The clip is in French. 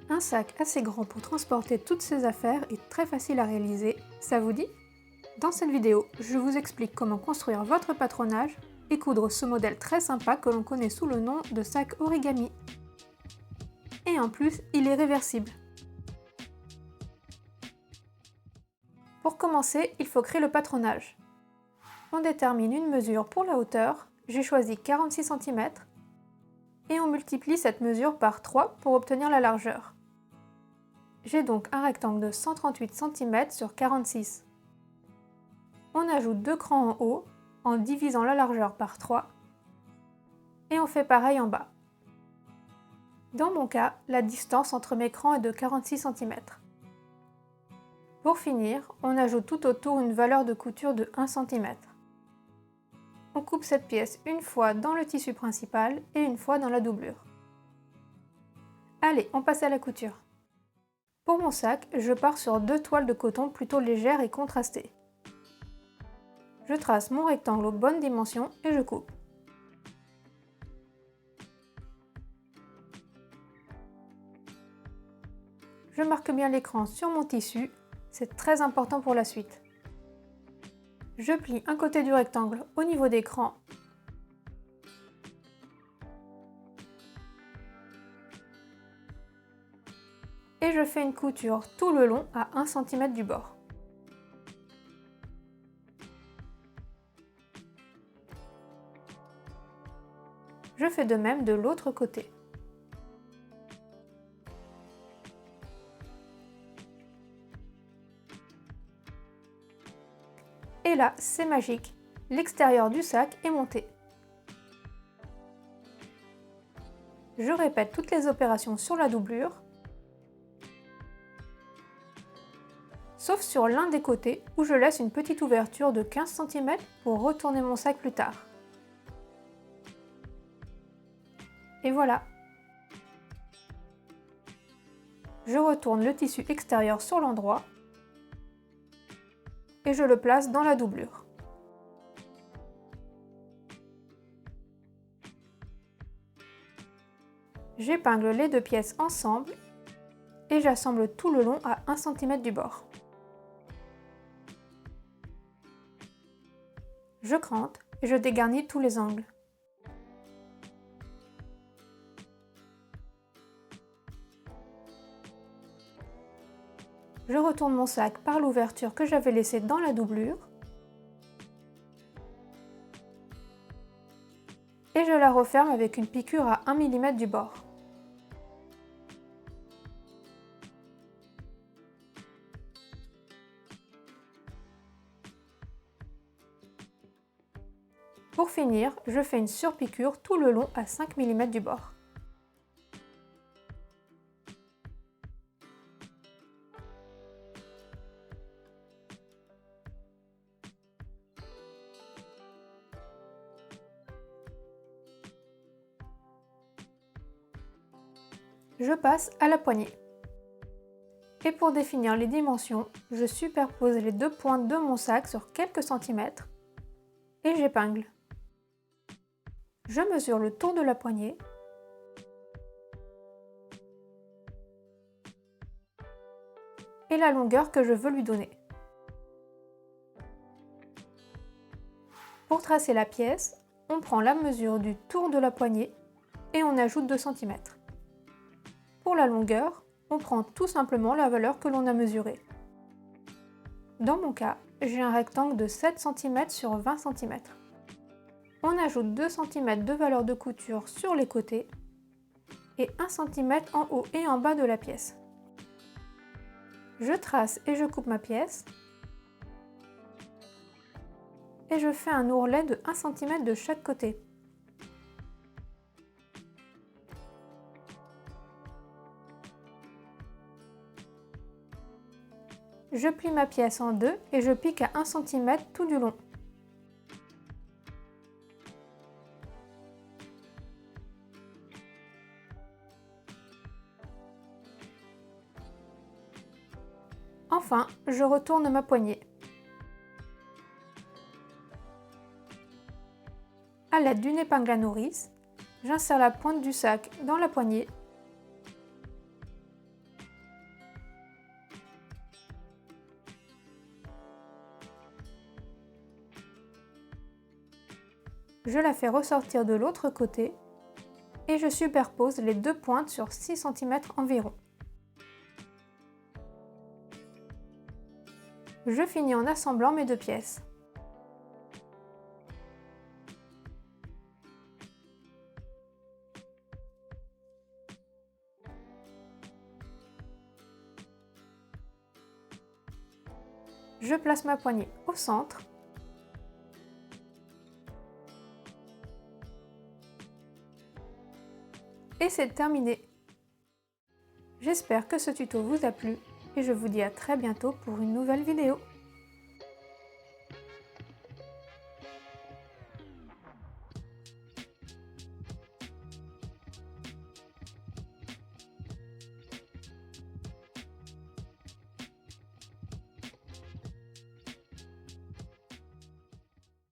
Un sac assez grand pour transporter toutes ses affaires est très facile à réaliser, ça vous dit? Dans cette vidéo, je vous explique comment construire votre patronage et coudre ce modèle très sympa que l'on connaît sous le nom de sac origami. Et en plus, il est réversible. Pour commencer, il faut créer le patronage. On détermine une mesure pour la hauteur, j'ai choisi 46 cm, et on multiplie cette mesure par 3 pour obtenir la largeur. J'ai donc un rectangle de 138 cm sur 46. On ajoute 2 crans en haut en divisant la largeur par 3 et on fait pareil en bas. Dans mon cas, la distance entre mes crans est de 46 cm. Pour finir, on ajoute tout autour une valeur de couture de 1 cm. On coupe cette pièce une fois dans le tissu principal et une fois dans la doublure. Allez, on passe à la couture. Pour mon sac, je pars sur 2 toiles de coton plutôt légères et contrastées. Je trace mon rectangle aux bonnes dimensions et je coupe. Je marque bien l'écran sur mon tissu, c'est très important pour la suite. Je plie un côté du rectangle au niveau des crans. Et je fais une couture tout le long à 1 cm du bord. Je fais de même de l'autre côté. Et là, c'est magique, l'extérieur du sac est monté. Je répète toutes les opérations sur la doublure, sauf sur l'un des côtés où je laisse une petite ouverture de 15 cm pour retourner mon sac plus tard. Et voilà! Je retourne le tissu extérieur sur l'endroit et je le place dans la doublure. J'épingle les deux pièces ensemble et j'assemble tout le long à 1 cm du bord. Je crante et je dégarnis tous les angles. Je retourne mon sac par l'ouverture que j'avais laissée dans la doublure et je la referme avec une piqûre à 1 mm du bord. Pour finir, je fais une surpiqûre tout le long à 5 mm du bord. Je passe à la poignée. Et pour définir les dimensions, je superpose les deux pointes de mon sac sur quelques centimètres et j'épingle. Je mesure le tour de la poignée et la longueur que je veux lui donner. Pour tracer la pièce, on prend la mesure du tour de la poignée et on ajoute 2 cm. Pour la longueur, on prend tout simplement la valeur que l'on a mesurée. Dans mon cas, j'ai un rectangle de 7 cm sur 20 cm. On ajoute 2 cm de valeur de couture sur les côtés et 1 cm en haut et en bas de la pièce. Je trace et je coupe ma pièce et je fais un ourlet de 1 cm de chaque côté. Je plie ma pièce en deux et je pique à 1 cm tout du long. Enfin, je retourne ma poignée. À l'aide d'une épingle à nourrice, j'insère la pointe du sac dans la poignée Je la fais ressortir de l'autre côté et je superpose les deux pointes sur 6 cm environ. Je finis en assemblant mes deux pièces. Je place ma poignée au centre. Et c'est terminé. J'espère que ce tuto vous a plu et je vous dis à très bientôt pour une nouvelle vidéo.